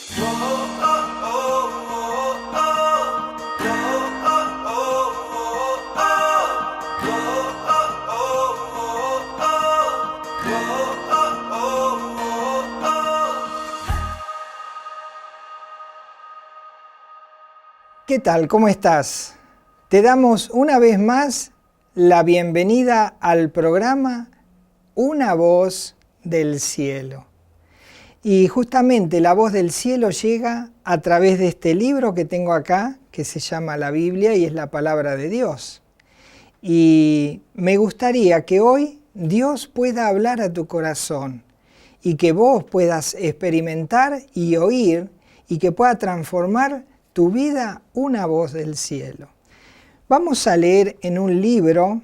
¿Qué tal? ¿Cómo estás? Te damos una vez más la bienvenida al programa Una Voz del Cielo. Y justamente la voz del cielo llega a través de este libro que tengo acá, que se llama la Biblia y es la palabra de Dios. Y me gustaría que hoy Dios pueda hablar a tu corazón y que vos puedas experimentar y oír y que pueda transformar tu vida una voz del cielo. Vamos a leer en un libro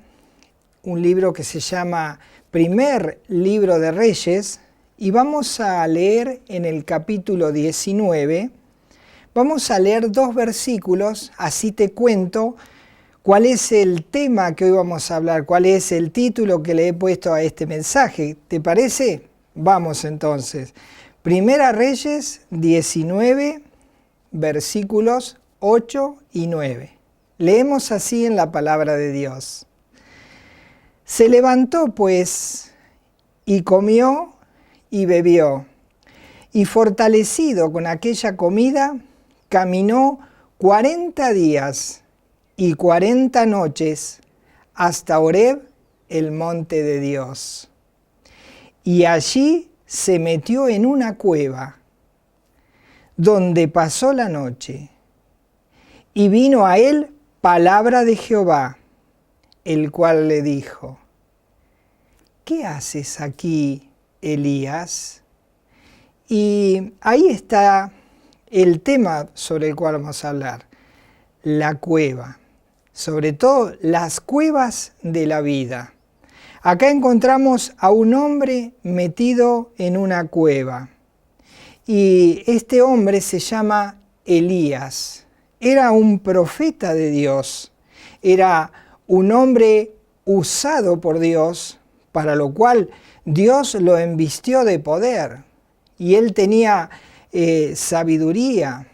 que se llama Primer Libro de Reyes, y vamos a leer en el capítulo 19, vamos a leer 2 versículos, así te cuento cuál es el tema que hoy vamos a hablar, cuál es el título que le he puesto a este mensaje. ¿Te parece? Vamos entonces. Primera Reyes 19, versículos 8 y 9. Leemos así en la palabra de Dios. Se levantó pues y comió y bebió, y fortalecido con aquella comida, caminó 40 días y 40 noches hasta Horeb, el monte de Dios. Y allí se metió en una cueva, donde pasó la noche, y vino a él palabra de Jehová, el cual le dijo: ¿qué haces aquí, Elías? Y ahí está el tema sobre el cual vamos a hablar, la cueva, sobre todo las cuevas de la vida. Acá encontramos a un hombre metido en una cueva. Y este hombre se llama Elías. Era un profeta de Dios. Era un hombre usado por Dios, para lo cual Dios lo envistió de poder. Y él tenía sabiduría.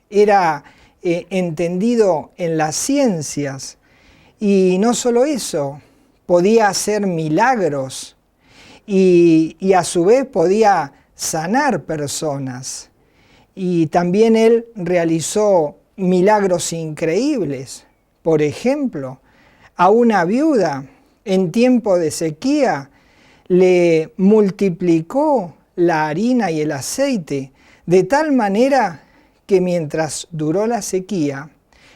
Era entendido en las ciencias. Y no solo eso, podía hacer milagros. Y a su vez podía sanar personas. Y también él realizó milagros increíbles. Por ejemplo, a una viuda en tiempo de sequía le multiplicó la harina y el aceite, de tal manera que mientras duró la sequía,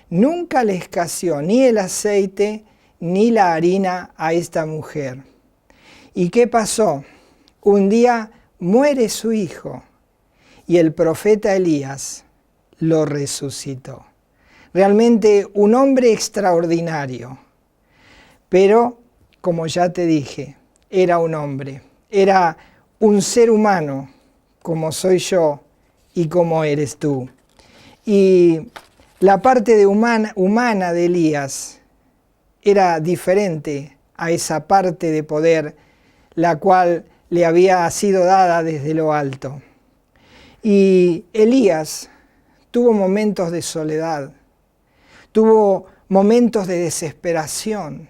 nunca le escaseó ni el aceite ni la harina a esta mujer. ¿Y qué pasó? Un día muere su hijo y el profeta Elías lo resucitó. Realmente un hombre extraordinario. Pero, como ya te dije, era un hombre, era un ser humano como soy yo y como eres tú. Y la parte humana de Elías era diferente a esa parte de poder, la cual le había sido dada desde lo alto. Y Elías tuvo momentos de soledad, tuvo momentos de desesperación,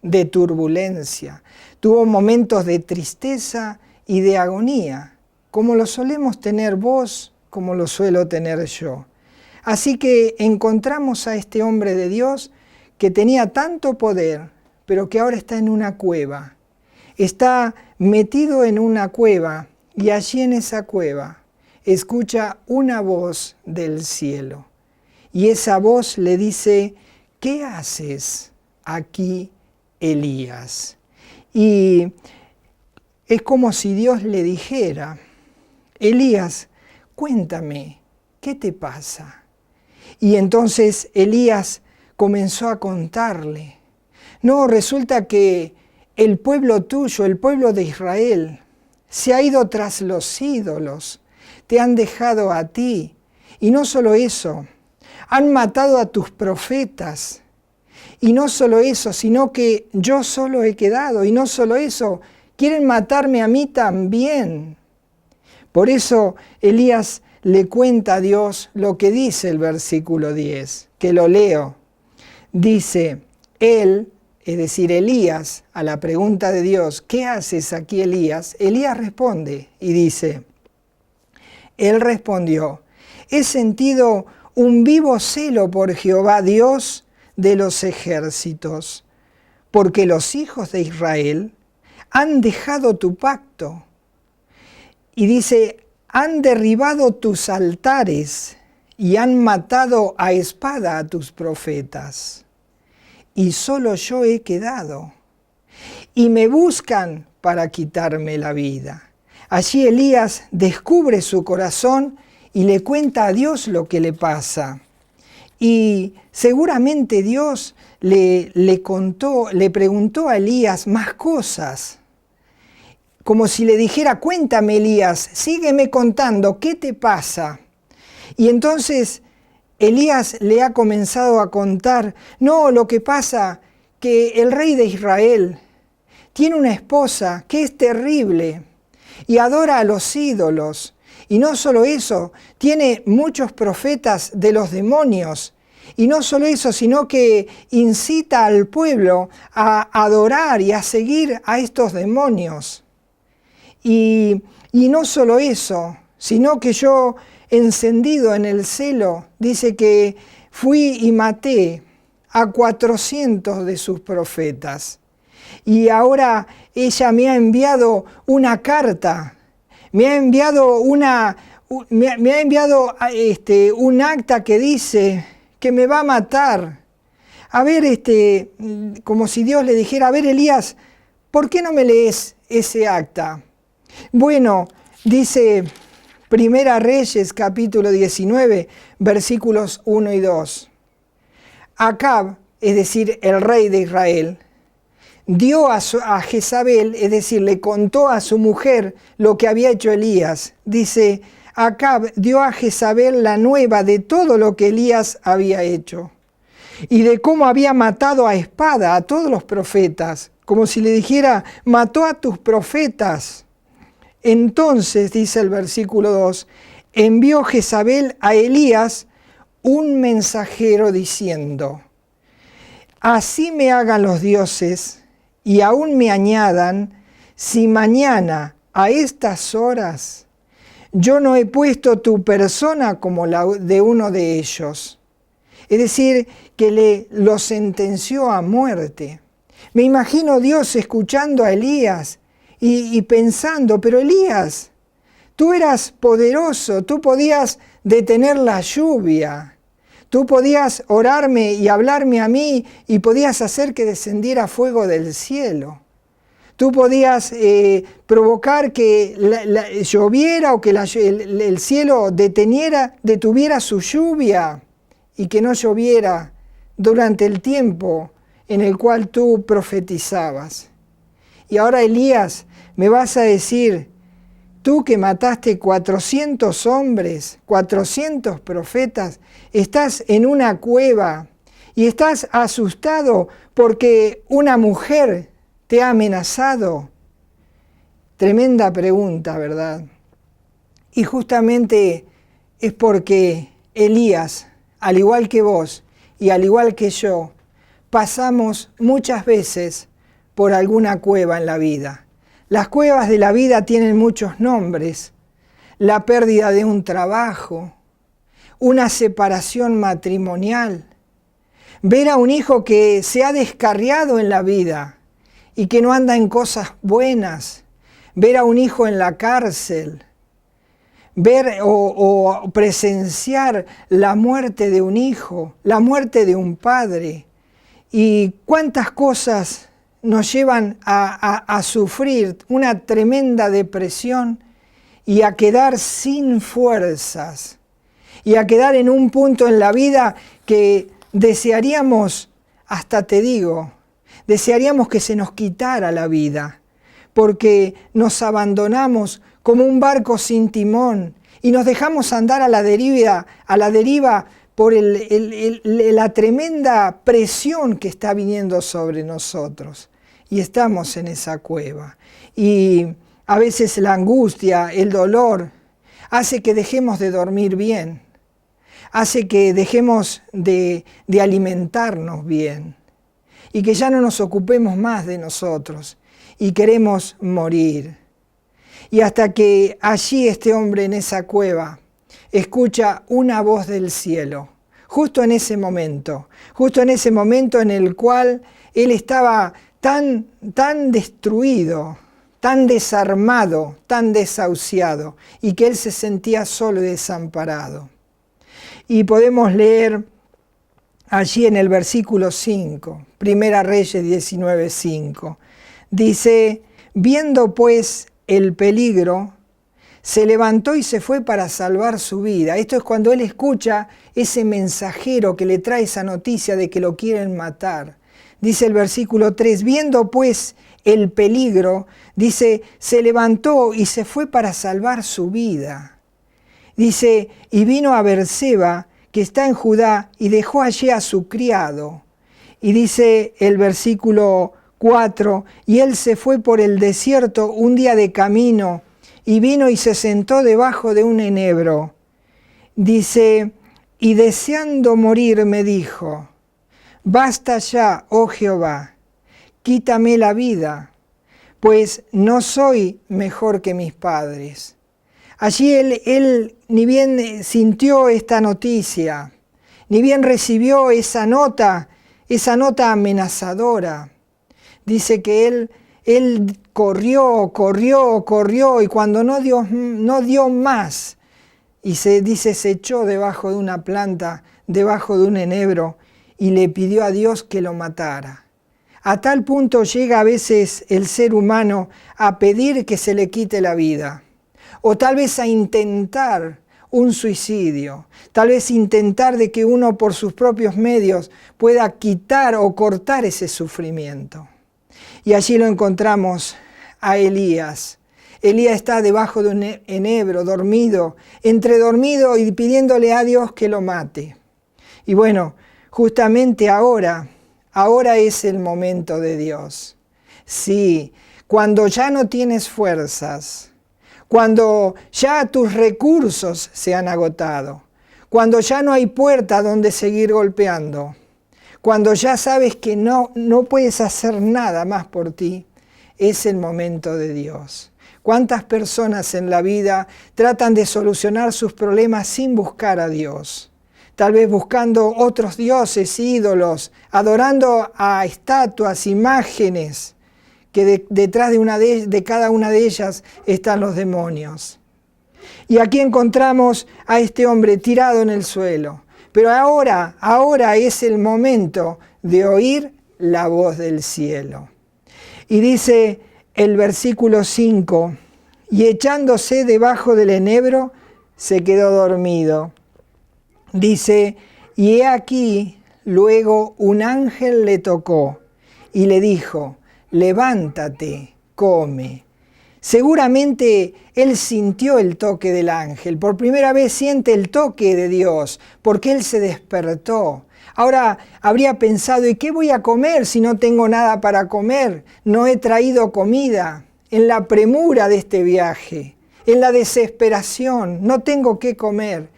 de turbulencia, tuvo momentos de tristeza y de agonía, como lo solemos tener vos, como lo suelo tener yo. Así que encontramos a este hombre de Dios que tenía tanto poder, pero que ahora está en una cueva. Está metido en una cueva y allí en esa cueva escucha una voz del cielo. Y esa voz le dice: ¿qué haces aquí, Elías? Y es como si Dios le dijera: Elías, cuéntame, ¿qué te pasa? Y entonces Elías comenzó a contarle. No, resulta que el pueblo tuyo, el pueblo de Israel, se ha ido tras los ídolos, te han dejado a ti. Y no solo eso, han matado a tus profetas. Y no solo eso, sino que yo solo he quedado. Y no solo eso, quieren matarme a mí también. Por eso Elías le cuenta a Dios lo que dice el versículo 10, que lo leo. Dice, él, es decir, Elías, a la pregunta de Dios, ¿qué haces aquí, Elías? Elías responde y dice, él respondió, he sentido un vivo celo por Jehová, Dios de los ejércitos, porque los hijos de Israel han dejado tu pacto. Y dice, han derribado tus altares y han matado a espada a tus profetas. Y solo yo he quedado. Y me buscan para quitarme la vida. Allí Elías descubre su corazón y le cuenta a Dios lo que le pasa. Y seguramente Dios le preguntó a Elías más cosas. Como si le dijera, cuéntame Elías, sígueme contando, ¿qué te pasa? Y entonces Elías le ha comenzado a contar, no, lo que pasa que el rey de Israel tiene una esposa que es terrible y adora a los ídolos. Y no solo eso, tiene muchos profetas de los demonios. Y no solo eso, sino que incita al pueblo a adorar y a seguir a estos demonios. Y no solo eso, sino que yo, encendido en el celo, dice que fui y maté a 400 de sus profetas. Y ahora ella me ha enviado una carta, me ha enviado un acta que dice que me va a matar. A ver, como si Dios le dijera, a ver Elías, ¿por qué no me lees ese acta? Bueno, dice Primera Reyes capítulo 19, versículos 1 y 2. Acab, es decir, el rey de Israel, dio a Jezabel, es decir, le contó a su mujer lo que había hecho Elías. Dice, Acab dio a Jezabel la nueva de todo lo que Elías había hecho y de cómo había matado a espada a todos los profetas, como si le dijera, mató a tus profetas. Entonces, dice el versículo 2, envió Jezabel a Elías un mensajero diciendo, así me hagan los dioses y aún me añadan, si mañana a estas horas yo no he puesto tu persona como la de uno de ellos. Es decir, que lo sentenció a muerte. Me imagino Dios escuchando a Elías y pensando, pero Elías, tú eras poderoso, tú podías detener la lluvia, tú podías orarme y hablarme a mí y podías hacer que descendiera fuego del cielo. Tú podías provocar que lloviera o que el cielo detuviera su lluvia y que no lloviera durante el tiempo en el cual tú profetizabas. Y ahora Elías, me vas a decir, tú que mataste 400 hombres, 400 profetas, estás en una cueva y estás asustado porque una mujer te ha amenazado. Tremenda pregunta, ¿verdad? Y justamente es porque Elías, al igual que vos y al igual que yo, pasamos muchas veces por alguna cueva en la vida. Las cuevas de la vida tienen muchos nombres. La pérdida de un trabajo, una separación matrimonial, ver a un hijo que se ha descarriado en la vida y que no anda en cosas buenas, ver a un hijo en la cárcel, ver o presenciar la muerte de un hijo, la muerte de un padre. Y cuántas cosas nos llevan a sufrir una tremenda depresión y a quedar sin fuerzas y a quedar en un punto en la vida que desearíamos, hasta te digo, desearíamos que se nos quitara la vida, porque nos abandonamos como un barco sin timón y nos dejamos andar a la deriva por la tremenda presión que está viniendo sobre nosotros. Y estamos en esa cueva. Y a veces la angustia, el dolor, hace que dejemos de dormir bien, hace que dejemos de alimentarnos bien y que ya no nos ocupemos más de nosotros y queremos morir. Y hasta que allí este hombre en esa cueva escucha una voz del cielo, justo en ese momento en el cual él estaba tan destruido, tan desarmado, tan desahuciado, y que él se sentía solo y desamparado. Y podemos leer allí en el versículo 5, Primera Reyes 19:5, dice: viendo pues el peligro, se levantó y se fue para salvar su vida. Esto es cuando él escucha ese mensajero que le trae esa noticia de que lo quieren matar. Dice el versículo 3, viendo pues el peligro, dice, se levantó y se fue para salvar su vida. Dice, y vino a Berseba, que está en Judá, y dejó allí a su criado. Y dice el versículo 4, y él se fue por el desierto un día de camino, y vino y se sentó debajo de un enebro. Dice, y deseando morir me dijo, basta ya, oh Jehová, quítame la vida, pues no soy mejor que mis padres. Allí él ni bien sintió esta noticia, ni bien recibió esa nota amenazadora. Dice que él corrió, y cuando no dio más, y se echó debajo de una planta, debajo de un enebro, y le pidió a Dios que lo matara. A tal punto llega a veces el ser humano a pedir que se le quite la vida, o tal vez a intentar un suicidio, tal vez intentar de que uno por sus propios medios pueda quitar o cortar ese sufrimiento. Y allí lo encontramos a Elías. Elías está debajo de un enebro, dormido, entre dormido y pidiéndole a Dios que lo mate. Y bueno, justamente ahora es el momento de Dios. Sí, cuando ya no tienes fuerzas, cuando ya tus recursos se han agotado, cuando ya no hay puerta donde seguir golpeando, cuando ya sabes que no puedes hacer nada más por ti, es el momento de Dios. ¿Cuántas personas en la vida tratan de solucionar sus problemas sin buscar a Dios? Tal vez buscando otros dioses, ídolos, adorando a estatuas, imágenes, que detrás de cada una de ellas están los demonios. Y aquí encontramos a este hombre tirado en el suelo. Pero ahora es el momento de oír la voz del cielo. Y dice el versículo 5, y echándose debajo del enebro, se quedó dormido. Dice, y he aquí, luego un ángel le tocó y le dijo, levántate, come. Seguramente él sintió el toque del ángel. Por primera vez siente el toque de Dios, porque él se despertó. Ahora habría pensado, ¿y qué voy a comer si no tengo nada para comer? No he traído comida. En la premura de este viaje, en la desesperación, no tengo qué comer.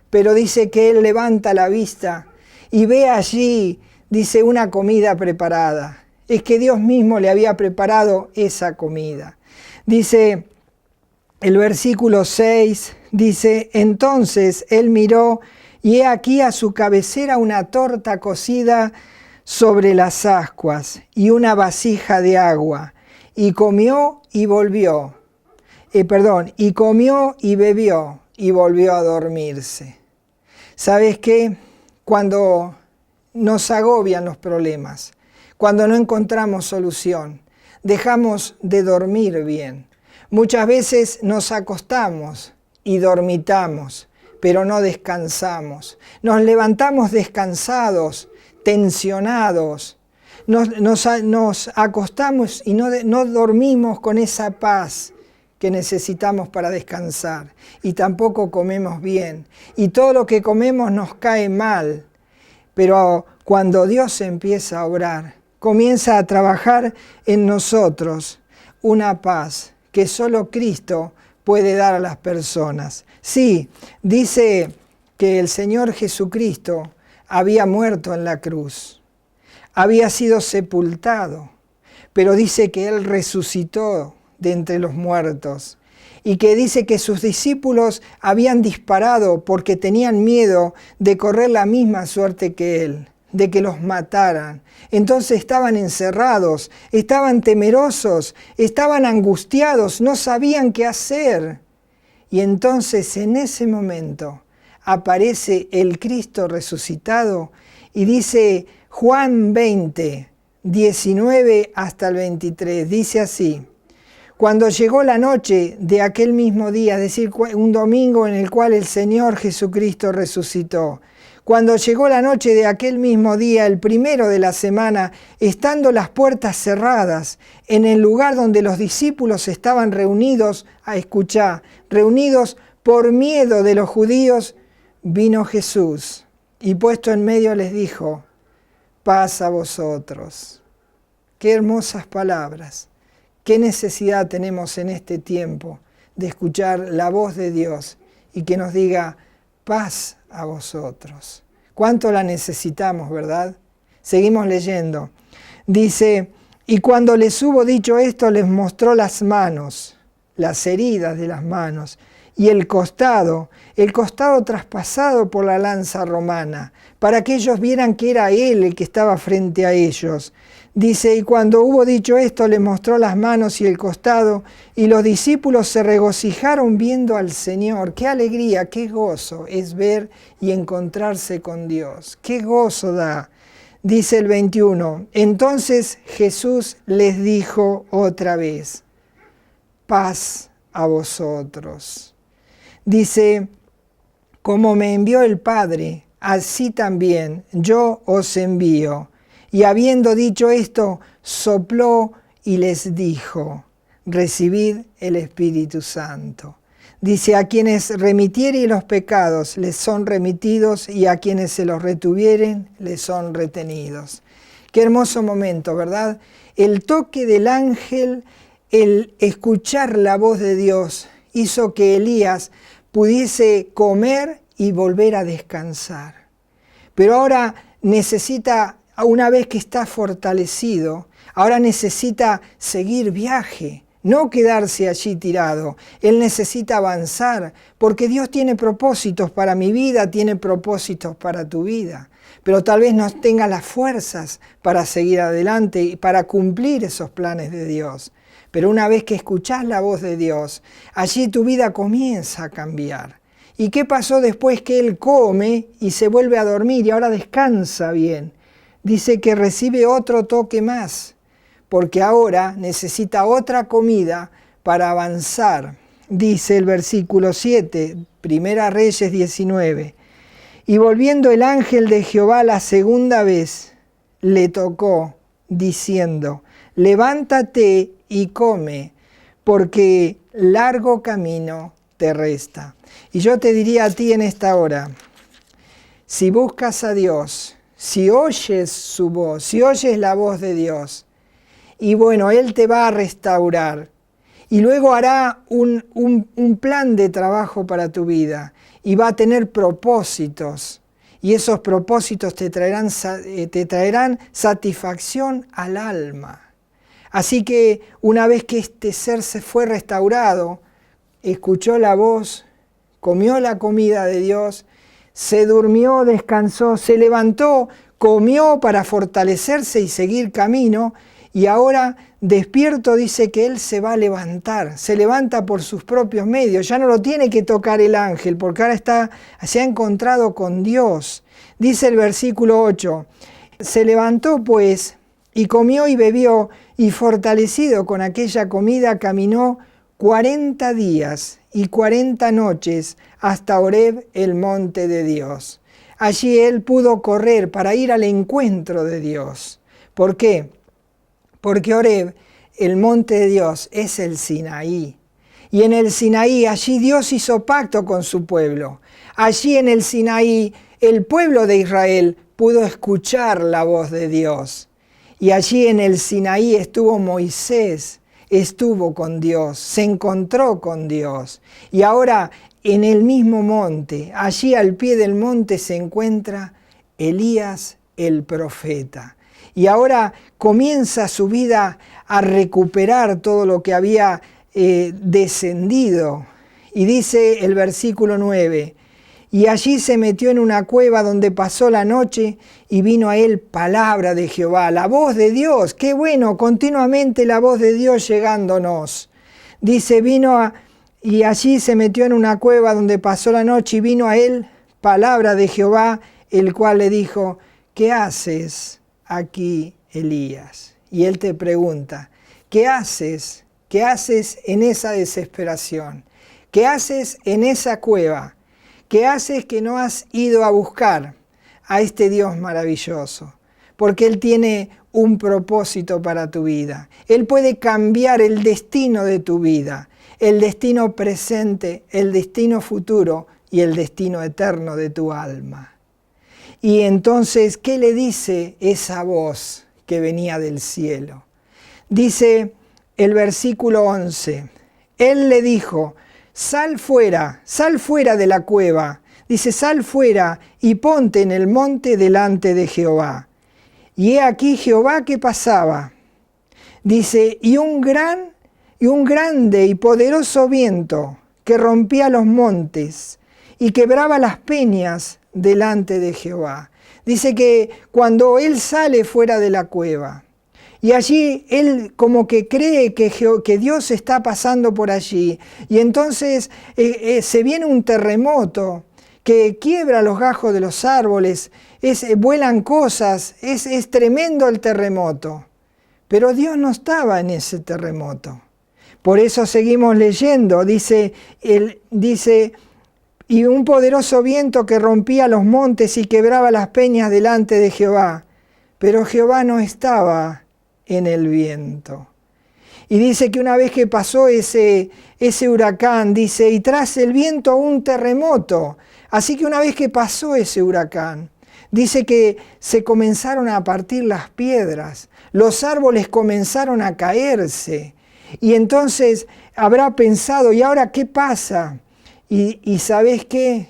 Pero dice que él levanta la vista y ve allí, dice, una comida preparada. Es que Dios mismo le había preparado esa comida. Dice el versículo 6, dice, entonces él miró y he aquí a su cabecera una torta cocida sobre las ascuas y una vasija de agua. Y comió y volvió. Y comió y bebió y volvió a dormirse. ¿Sabes qué? Cuando nos agobian los problemas, cuando no encontramos solución, dejamos de dormir bien. Muchas veces nos acostamos y dormitamos, pero no descansamos. Nos levantamos descansados, tensionados. Nos acostamos y no dormimos con esa paz que necesitamos para descansar. Y tampoco comemos bien. Y todo lo que comemos nos cae mal. Pero cuando Dios empieza a obrar, comienza a trabajar en nosotros una paz que solo Cristo puede dar a las personas. Sí, dice que el Señor Jesucristo había muerto en la cruz, había sido sepultado, pero dice que Él resucitó de entre los muertos y que dice que sus discípulos habían disparado porque tenían miedo de correr la misma suerte que Él, de que los mataran. Entonces estaban encerrados, estaban temerosos, estaban angustiados, no sabían qué hacer. Y entonces en ese momento aparece el Cristo resucitado y dice Juan 20, 19 hasta el 23, dice así: cuando llegó la noche de aquel mismo día, es decir, un domingo en el cual el Señor Jesucristo resucitó, cuando llegó la noche de aquel mismo día, el primero de la semana, estando las puertas cerradas, en el lugar donde los discípulos estaban reunidos, reunidos por miedo de los judíos, vino Jesús y puesto en medio les dijo: paz a vosotros. Qué hermosas palabras. Qué necesidad tenemos en este tiempo de escuchar la voz de Dios y que nos diga: paz a vosotros. ¿Cuánto la necesitamos, verdad? Seguimos leyendo. Dice: y cuando les hubo dicho esto, les mostró las manos, las heridas de las manos, y el costado traspasado por la lanza romana, para que ellos vieran que era Él el que estaba frente a ellos. Dice: y cuando hubo dicho esto, les mostró las manos y el costado, y los discípulos se regocijaron viendo al Señor. ¡Qué alegría, qué gozo es ver y encontrarse con Dios! ¡Qué gozo da! Dice el 21, entonces Jesús les dijo otra vez: paz a vosotros. Dice: como me envió el Padre, así también yo os envío. Y habiendo dicho esto, sopló y les dijo: recibid el Espíritu Santo. Dice: a quienes remitiere los pecados les son remitidos, y a quienes se los retuvieren les son retenidos. Qué hermoso momento, ¿verdad? El toque del ángel, el escuchar la voz de Dios, hizo que Elías pudiese comer y volver a descansar. Pero ahora necesita, una vez que está fortalecido, ahora necesita seguir viaje, no quedarse allí tirado. Él necesita avanzar, porque Dios tiene propósitos para mi vida, tiene propósitos para tu vida. Pero tal vez no tenga las fuerzas para seguir adelante y para cumplir esos planes de Dios. Pero una vez que escuchás la voz de Dios, allí tu vida comienza a cambiar. ¿Y qué pasó después que él come y se vuelve a dormir y ahora descansa bien? Dice que recibe otro toque más, porque ahora necesita otra comida para avanzar. Dice el versículo 7, Primera Reyes 19. Y volviendo el ángel de Jehová la segunda vez, le tocó, diciendo: levántate y come, porque largo camino te resta. Y yo te diría a ti en esta hora, si buscas a Dios, si oyes su voz, si oyes la voz de Dios, y bueno, Él te va a restaurar, y luego hará un plan de trabajo para tu vida, y va a tener propósitos, y esos propósitos te traerán satisfacción al alma. Así que una vez que este ser se fue restaurado, escuchó la voz, comió la comida de Dios, se durmió, descansó, se levantó, comió para fortalecerse y seguir camino, y ahora despierto dice que él se va a levantar, se levanta por sus propios medios, ya no lo tiene que tocar el ángel, porque ahora se ha encontrado con Dios. Dice el versículo 8, se levantó pues y comió y bebió, y fortalecido con aquella comida caminó 40 días y 40 noches hasta Horeb, el monte de Dios. Allí él pudo correr para ir al encuentro de Dios. ¿Por qué? Porque Horeb, el monte de Dios, es el Sinaí. Y en el Sinaí, allí Dios hizo pacto con su pueblo. Allí en el Sinaí, el pueblo de Israel pudo escuchar la voz de Dios. Y allí en el Sinaí estuvo Moisés, estuvo con Dios, se encontró con Dios. Y ahora en el mismo monte, allí al pie del monte se encuentra Elías el profeta. Y ahora comienza su vida a recuperar todo lo que había descendido. Y dice el versículo 9, y allí se metió en una cueva donde pasó la noche y vino a él palabra de Jehová, la voz de Dios. Qué bueno, continuamente la voz de Dios llegándonos. Dice, y allí se metió en una cueva donde pasó la noche y vino a él palabra de Jehová, el cual le dijo, ¿qué haces aquí, Elías? Y él te pregunta, ¿qué haces? ¿Qué haces en esa desesperación? ¿Qué haces en esa cueva? ¿Qué haces que no has ido a buscar a este Dios maravilloso? Porque Él tiene un propósito para tu vida. Él puede cambiar el destino de tu vida, el destino presente, el destino futuro y el destino eterno de tu alma. Y entonces, ¿qué le dice esa voz que venía del cielo? Dice el versículo 11, Él le dijo, sal fuera de la cueva. Dice, sal fuera y ponte en el monte delante de Jehová. Y he aquí Jehová que pasaba. Dice, y un grande y poderoso viento que rompía los montes y quebraba las peñas delante de Jehová. Dice que cuando él sale fuera de la cueva, y allí él como que cree que Dios está pasando por allí. Y entonces se viene un terremoto que quiebra los gajos de los árboles, vuelan cosas, es tremendo el terremoto. Pero Dios no estaba en ese terremoto. Por eso seguimos leyendo, dice, y un poderoso viento que rompía los montes y quebraba las peñas delante de Jehová. Pero Jehová no estaba en el viento. Y dice que una vez que pasó ese huracán, dice, y tras el viento un terremoto. Así que una vez que pasó ese huracán, dice que se comenzaron a partir las piedras, los árboles comenzaron a caerse. Y entonces habrá pensado, ¿y ahora qué pasa? Y ¿sabes qué?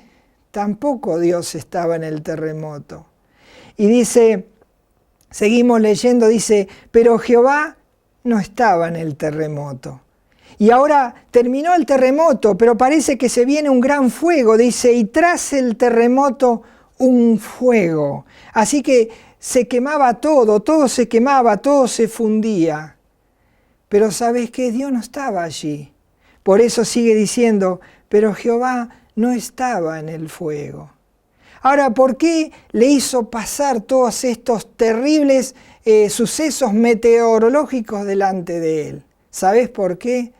Tampoco Dios estaba en el terremoto. Y dice, seguimos leyendo, dice, pero Jehová no estaba en el terremoto. Y ahora terminó el terremoto, pero parece que se viene un gran fuego, dice, y tras el terremoto un fuego. Así que se quemaba todo se quemaba, todo se fundía. Pero ¿sabes qué? Dios no estaba allí. Por eso sigue diciendo, pero Jehová no estaba en el fuego. Ahora, ¿por qué le hizo pasar todos estos terribles sucesos meteorológicos delante de él? ¿Sabes por qué?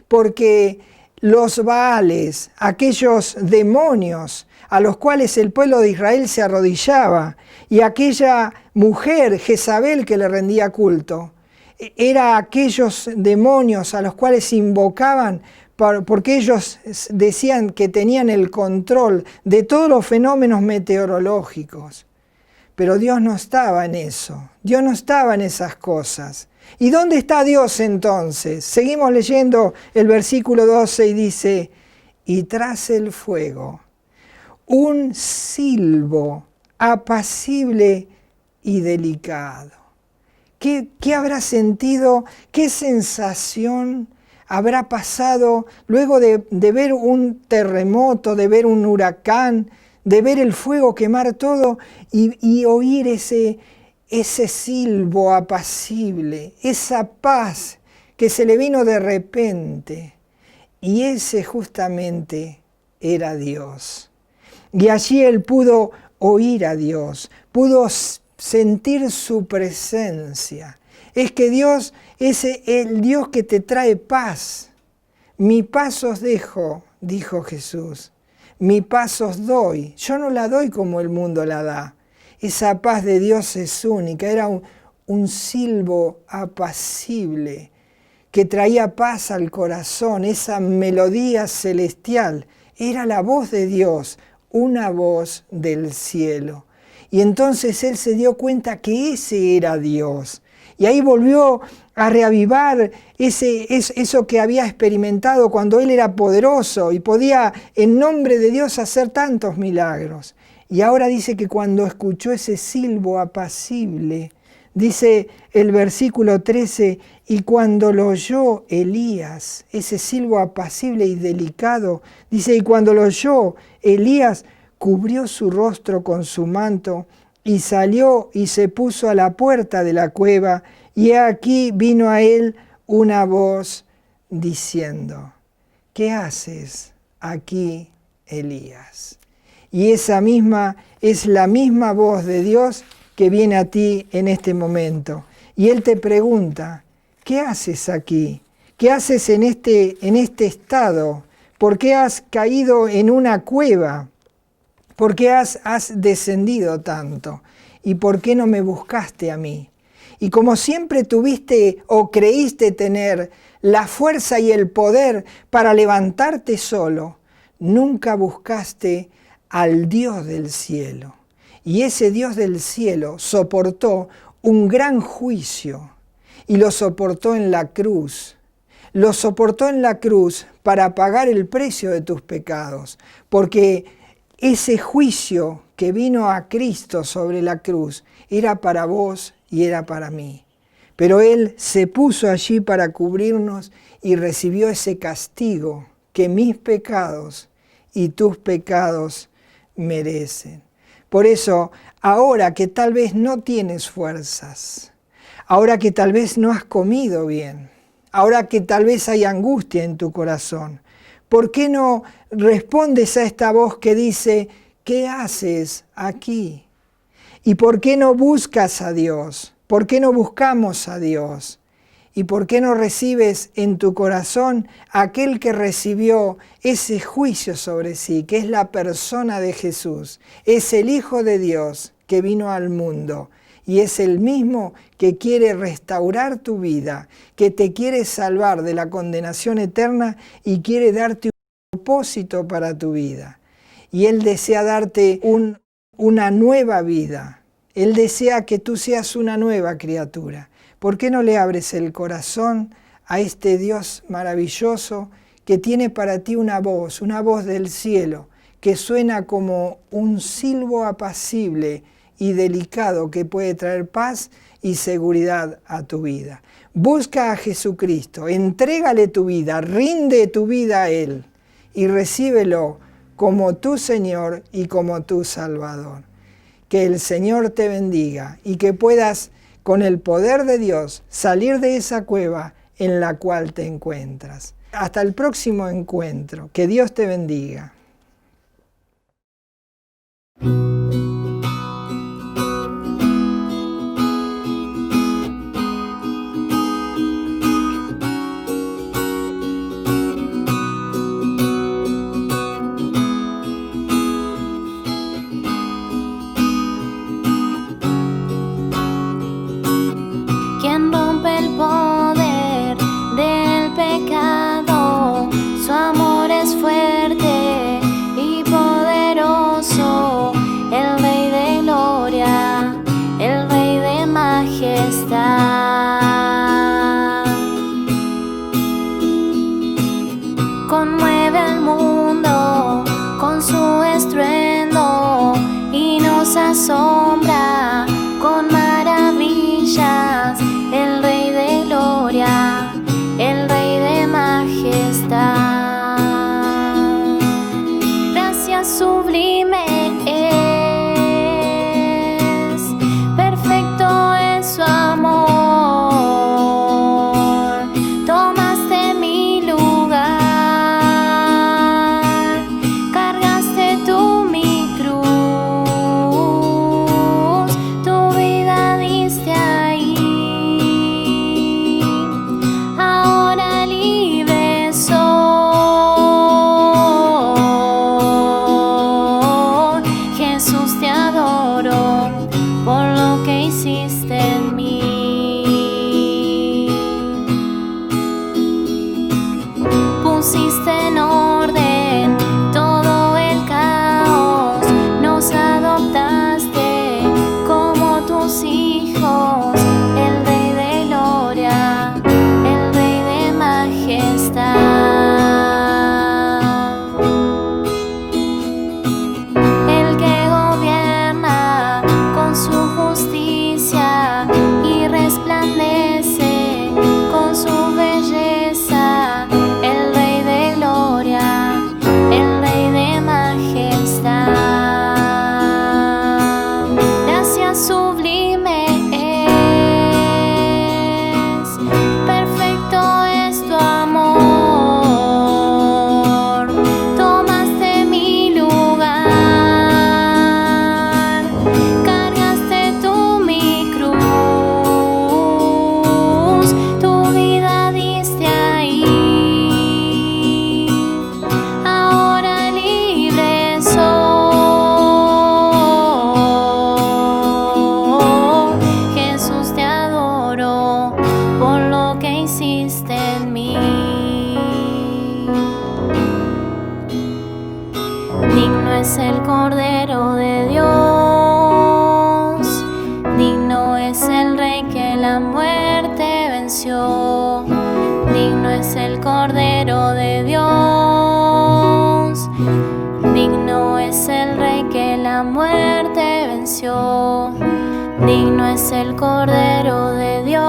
Porque los Baales, aquellos demonios a los cuales el pueblo de Israel se arrodillaba, y aquella mujer, Jezabel, que le rendía culto, eran aquellos demonios a los cuales invocaban porque ellos decían que tenían el control de todos los fenómenos meteorológicos. Pero Dios no estaba en eso, Dios no estaba en esas cosas. ¿Y dónde está Dios entonces? Seguimos leyendo el versículo 12 y dice, y tras el fuego, un silbo apacible y delicado. ¿Qué habrá sentido? ¿Qué sensación habrá pasado luego de ver un terremoto, de ver un huracán, de ver el fuego quemar todo y oír ese silbo apacible, esa paz que se le vino de repente? Y ese justamente era Dios. Y allí él pudo oír a Dios, pudo sentir su presencia. Es que Dios es el Dios que te trae paz. Mi paz os dejo, dijo Jesús. Mi paz os doy. Yo no la doy como el mundo la da. Esa paz de Dios es única. Era un silbo apacible que traía paz al corazón. Esa melodía celestial era la voz de Dios, una voz del cielo. Y entonces él se dio cuenta que ese era Dios. Y ahí volvió a reavivar eso que había experimentado cuando él era poderoso y podía en nombre de Dios hacer tantos milagros. Y ahora dice que cuando escuchó ese silbo apacible, dice el versículo 13, y cuando lo oyó Elías, ese silbo apacible y delicado, dice, y cuando lo oyó Elías, cubrió su rostro con su manto y salió y se puso a la puerta de la cueva, y he aquí vino a él una voz diciendo, ¿qué haces aquí, Elías? Y esa misma es la misma voz de Dios que viene a ti en este momento. Y Él te pregunta, ¿qué haces aquí? ¿Qué haces en este estado? ¿Por qué has caído en una cueva? ¿Por qué has descendido tanto? ¿Y por qué no me buscaste a mí? Y como siempre tuviste o creíste tener la fuerza y el poder para levantarte solo, nunca buscaste al Dios del cielo. Y ese Dios del cielo soportó un gran juicio y lo soportó en la cruz. Lo soportó en la cruz para pagar el precio de tus pecados, porque ese juicio que vino a Cristo sobre la cruz era para vos y era para mí. Pero Él se puso allí para cubrirnos y recibió ese castigo que mis pecados y tus pecados merecen. Por eso, ahora que tal vez no tienes fuerzas, ahora que tal vez no has comido bien, ahora que tal vez hay angustia en tu corazón, ¿por qué no respondes a esta voz que dice, ¿qué haces aquí? ¿Y por qué no buscas a Dios? ¿Por qué no buscamos a Dios? ¿Y por qué no recibes en tu corazón aquel que recibió ese juicio sobre sí, que es la persona de Jesús? Es el Hijo de Dios que vino al mundo y es el mismo que quiere restaurar tu vida, que te quiere salvar de la condenación eterna y quiere darte un propósito para tu vida. Y Él desea darte una nueva vida. Él desea que tú seas una nueva criatura. ¿Por qué no le abres el corazón a este Dios maravilloso que tiene para ti una voz del cielo, que suena como un silbo apacible y delicado que puede traer paz y seguridad a tu vida? Busca a Jesucristo, entrégale tu vida, rinde tu vida a Él y recíbelo como tu Señor y como tu Salvador. Que el Señor te bendiga y que puedas, con el poder de Dios, salir de esa cueva en la cual te encuentras. Hasta el próximo encuentro. Que Dios te bendiga. Conmueve al mundo con su estruendo y nos asombra con maravillas. El Rey de Gloria, el Rey de Majestad. Gracias sublime es, perfecto es su amor. Tomaste mi lugar, cargaste tú mi cruz. es el Cordero de Dios, digno es el Rey que la muerte venció, digno es el Cordero de Dios, digno es el Rey que la muerte venció, digno es el Cordero de Dios,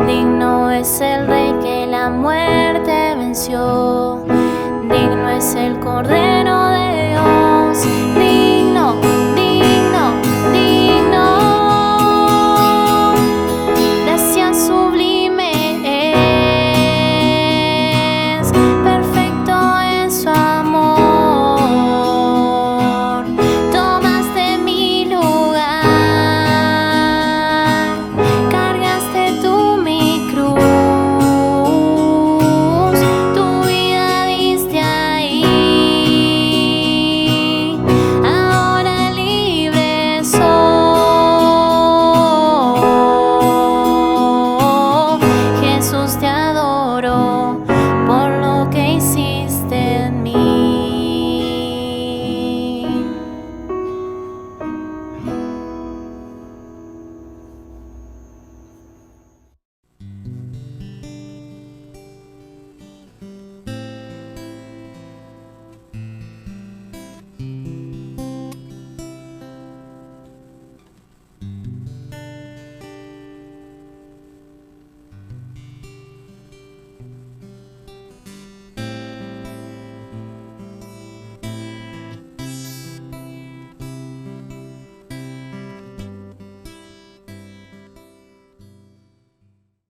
digno es el Rey que la muerte venció, digno es el Cordero